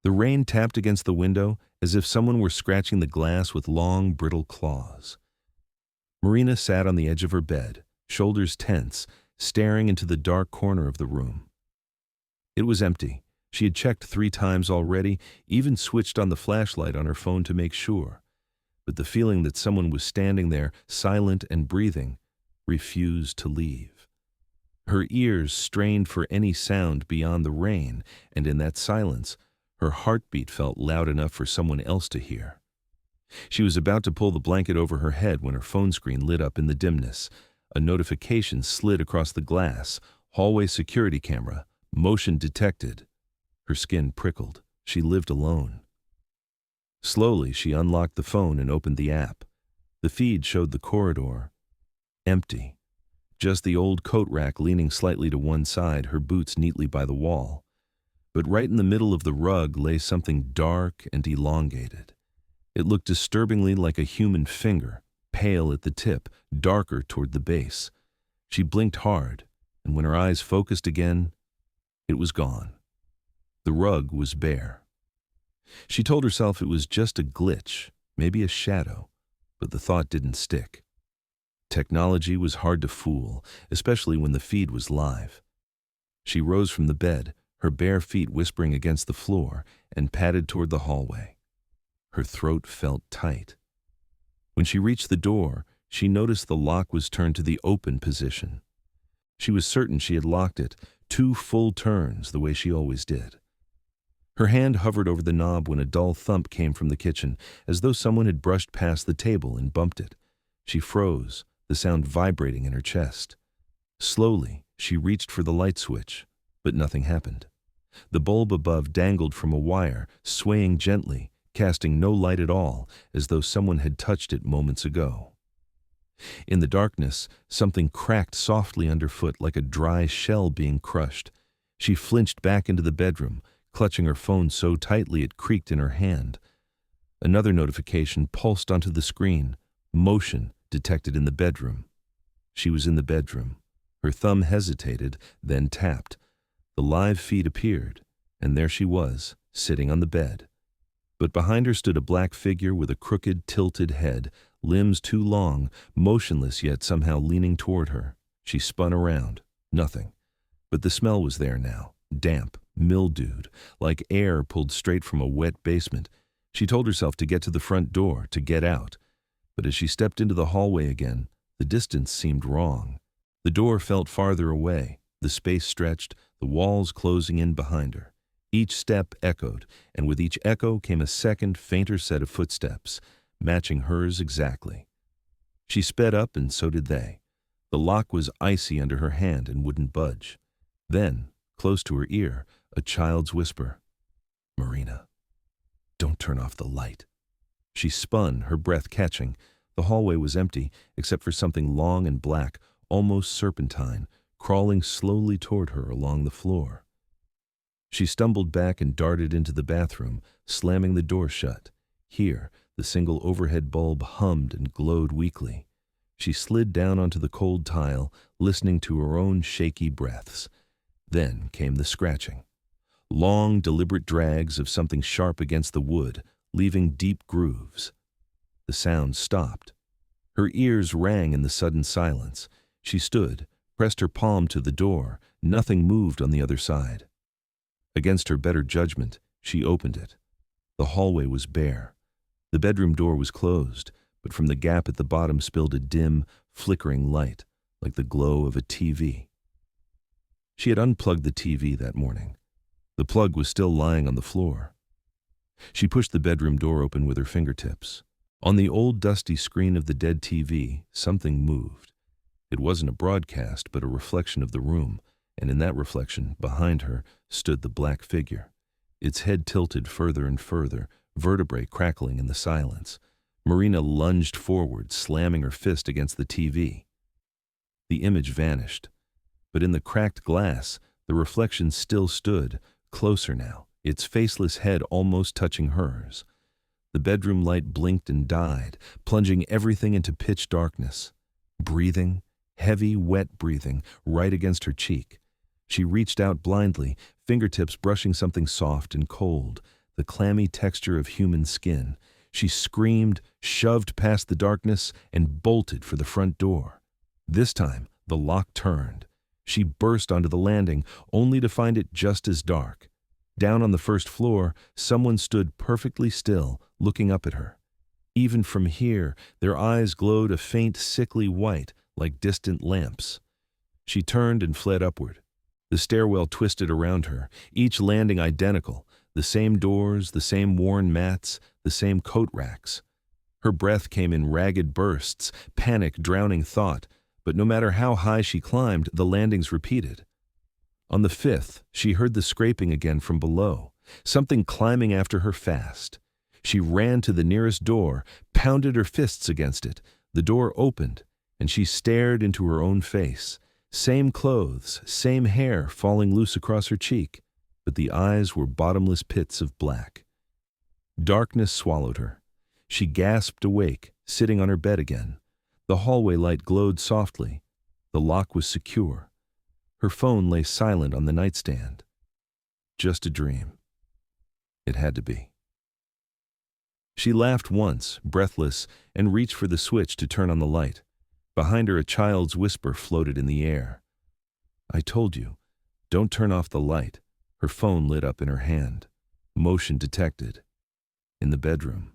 The rain tapped against the window as if someone were scratching the glass with long, brittle claws. Marina sat on the edge of her bed, shoulders tense, staring into the dark corner of the room. It was empty. She had checked 3 times already, even switched on the flashlight on her phone to make sure. But the feeling that someone was standing there, silent and breathing, refused to leave. Her ears strained for any sound beyond the rain, and in that silence, her heartbeat felt loud enough for someone else to hear. She was about to pull the blanket over her head when her phone screen lit up in the dimness. A notification slid across the glass. Hallway security camera. Motion detected. Her skin prickled. She lived alone. Slowly, she unlocked the phone and opened the app. The feed showed the corridor. Empty. Just the old coat rack leaning slightly to one side, her boots neatly by the wall. But right in the middle of the rug lay something dark and elongated. It looked disturbingly like a human finger, pale at the tip, darker toward the base. She blinked hard, and when her eyes focused again, it was gone. The rug was bare. She told herself it was just a glitch, maybe a shadow, but the thought didn't stick. Technology was hard to fool, especially when the feed was live. She rose from the bed, her bare feet whispering against the floor, and padded toward the hallway. Her throat felt tight. When she reached the door, she noticed the lock was turned to the open position. She was certain she had locked it 2 full turns the way she always did. Her hand hovered over the knob when a dull thump came from the kitchen, as though someone had brushed past the table and bumped it. She froze, the sound vibrating in her chest. Slowly, she reached for the light switch, but nothing happened. The bulb above dangled from a wire, swaying gently, casting no light at all, as though someone had touched it moments ago. In the darkness, something cracked softly underfoot like a dry shell being crushed. She flinched back into the bedroom, clutching her phone so tightly it creaked in her hand. Another notification pulsed onto the screen. Motion detected in the bedroom. She was in the bedroom. Her thumb hesitated, then tapped. The live feed appeared, and there she was, sitting on the bed. But behind her stood a black figure with a crooked, tilted head, limbs too long, motionless yet somehow leaning toward her. She spun around. Nothing. But the smell was there now, damp, mildewed, like air pulled straight from a wet basement. She told herself to get to the front door, to get out. But as she stepped into the hallway again, the distance seemed wrong. The door felt farther away, the space stretched, the walls closing in behind her. Each step echoed, and with each echo came a second, fainter set of footsteps, matching hers exactly. She sped up, and so did they. The lock was icy under her hand and wouldn't budge. Then, close to her ear, a child's whisper. "Marina, don't turn off the light." She spun, her breath catching. The hallway was empty, except for something long and black, almost serpentine, crawling slowly toward her along the floor. She stumbled back and darted into the bathroom, slamming the door shut. Here, the single overhead bulb hummed and glowed weakly. She slid down onto the cold tile, listening to her own shaky breaths. Then came the scratching. Long, deliberate drags of something sharp against the wood, leaving deep grooves. The sound stopped. Her ears rang in the sudden silence. She stood, pressed her palm to the door. Nothing moved on the other side. Against her better judgment, she opened it. The hallway was bare. The bedroom door was closed, but from the gap at the bottom spilled a dim, flickering light, like the glow of a TV. She had unplugged the TV that morning. The plug was still lying on the floor. She pushed the bedroom door open with her fingertips. On the old dusty screen of the dead TV, something moved. It wasn't a broadcast, but a reflection of the room, and in that reflection, behind her, stood the black figure. Its head tilted further and further, vertebrae crackling in the silence. Marina lunged forward, slamming her fist against the TV. The image vanished, but in the cracked glass, the reflection still stood, closer now, its faceless head almost touching hers. The bedroom light blinked and died, plunging everything into pitch darkness. Breathing, heavy, wet breathing, right against her cheek. She reached out blindly, fingertips brushing something soft and cold. the clammy texture of human skin. She screamed, shoved past the darkness, and bolted for the front door. This time, the lock turned. She burst onto the landing, only to find it just as dark. Down on the first floor, someone stood perfectly still, looking up at her. Even from here, their eyes glowed a faint, sickly white, like distant lamps. She turned and fled upward. The stairwell twisted around her, each landing identical, the same doors, the same worn mats, the same coat racks. Her breath came in ragged bursts, panic drowning thought, but no matter how high she climbed, the landings repeated. On the fifth, she heard the scraping again from below, something climbing after her fast. She ran to the nearest door, pounded her fists against it. The door opened, and she stared into her own face. Same clothes, same hair falling loose across her cheek, but the eyes were bottomless pits of black. Darkness swallowed her. She gasped awake, sitting on her bed again. The hallway light glowed softly. The lock was secure. Her phone lay silent on the nightstand. Just a dream. It had to be. She laughed once, breathless, and reached for the switch to turn on the light. Behind her, a child's whisper floated in the air. "I told you, don't turn off the light." Her phone lit up in her hand. Motion detected. In the bedroom.